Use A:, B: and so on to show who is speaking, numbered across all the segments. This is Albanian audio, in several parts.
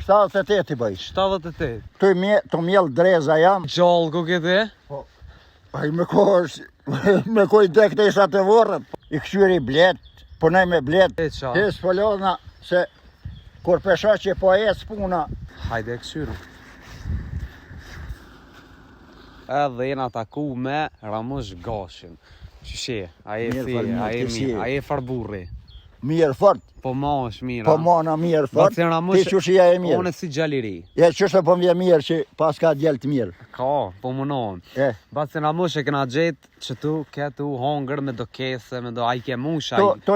A: 78 i bëj.
B: 78.
A: Të mjell dreza jam.
B: Gjallë ku këti?
A: Po. Ai me koj dek të isha të vorët. I këshyri blet, punoj me blet. Hes folona se kur pesha që po ec puna.
B: Hajde këshyru. Edhe jena taku me Ramush Gashin. Qëshe, aje farburri.
A: Mirë fort.
B: Po ma është mira.
A: Po ma në mirë fort. Ti qëshia e mirë.
B: One si gjalliri.
A: Ja qështë po mje mirë që pas ka djellë të mirë.
B: Ka, po munon. Batë se Ramush e këna gjetë që tu ketu hongër me do kese, me do ajke musha.
A: Të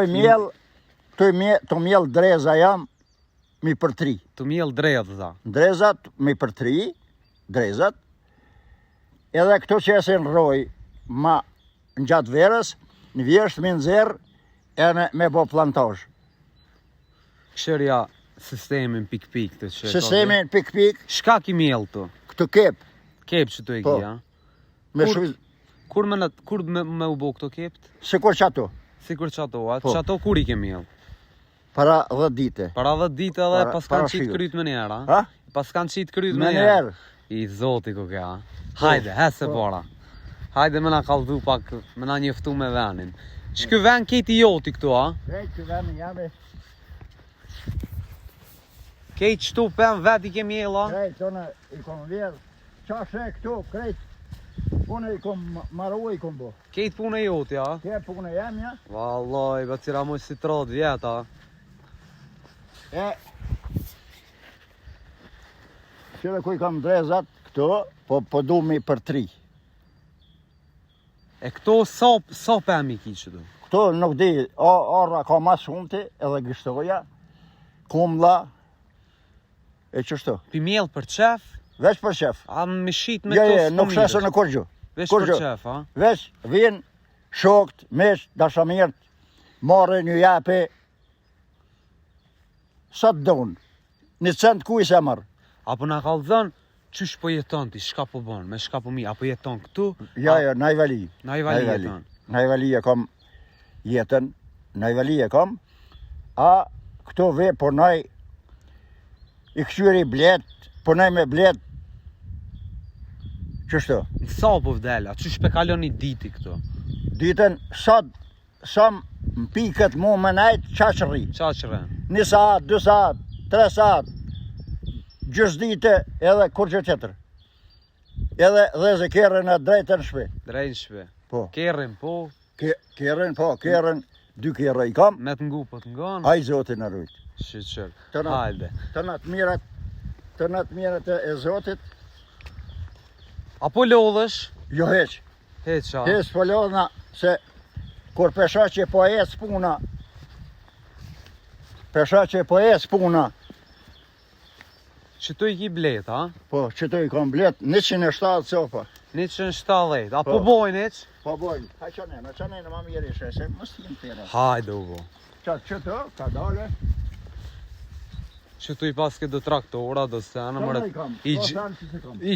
A: mjell dreza jam mi për 3.
B: Të mjell dreza.
A: Drezat mi për 3, drezat. Edhe këto që esin roj ma në gjatë verës, në vjesht me nëzirë e me bo plantaj.
B: Këshërja sistemin pik-pik të që...
A: Sistemin pik-pik.
B: Shka ki mjell të?
A: Këtë kep.
B: Kep që të e kja? Kur me u bo këto kept?
A: Sikur që ato.
B: Sikur që ato, që ato kur i ke mjell?
A: Para 10 dite.
B: Para 10 dite edhe pas kanë qitë kryt me njerë,
A: ha?
B: Pas kanë qitë kryt
A: me njerë.
B: I zoti ku kja. Hajde, hese para. Hajde me na kaldu pak, me na njëftu me venin. Që kë ven kejti joti këtu, a?
A: Kejtë venin jame.
B: Kejtë qëtu pen vet i ke mjella?
A: Krejtë tonë i kom vjerë. Qashe këtu, krejtë. Punë i kom maru i kom bo.
B: Kejtë punë e joti, a?
A: Kejtë punë e jem, ja.
B: Vallaj, ba cira moj si 30 vjeta.
A: Qëre kuj kam drezat këtu, po du mi për 3.
B: E këto sa pëmi ki që du?
A: Këto nuk di, arra ka ma shumëti edhe gështoja, kumla, e qështu.
B: Pi mjell për qef?
A: Vesh për qef.
B: A me shit me këto s'po
A: nuk shesë në kur gju.
B: Vesh për qef, a?
A: Vesh, vjen, shokt, mesh, dashamirët, marrë një japi, sa të donë, një cent kuj se marrë.
B: Apo na kalëzën, qysh po jeton ti, shka po bon, me shka po mi, apo jeton këtu?
A: Ja, najvali.
B: Najvali jeton.
A: Najvali e kom jetën, najvali e kom, a këto ve punoj, i këshyri blet, punoj me blet, qështu?
B: Sa po vdela, qysh pe kalon i diti këtu?
A: Ditën, sa më pikët mu më najtë qaqëri.
B: Qaqëre?
A: 1 saat, 2 saat, 3 saat, gjës dite edhe kur që tjetër. Edhe dhe zë kërën e drejtën shpe.
B: Drejtën shpe?
A: Po.
B: Kërën, po?
A: Kërën, po, kërën, 2 kërë i kam.
B: Me të ngu, po të ngonë?
A: Aj zotin e rujtë.
B: Shqyqër, hajde.
A: Të natë mirat e zotit.
B: Apo lodhësh?
A: Jo heq.
B: Heqa?
A: Hes po lodhna se kur pesha që po ec puna,
B: që tu i ki blet, a?
A: Po, që tu i kom blet, 107 copa.
B: 170, a po bojnë eq?
A: Po bojnë, ha qënë në ma mirë ishe, se më s'tim tjera.
B: Hajde u bo.
A: Që tu, ka dole.
B: Që tu i paske do traktora, do stene,
A: Që i kam, do stene që se kam.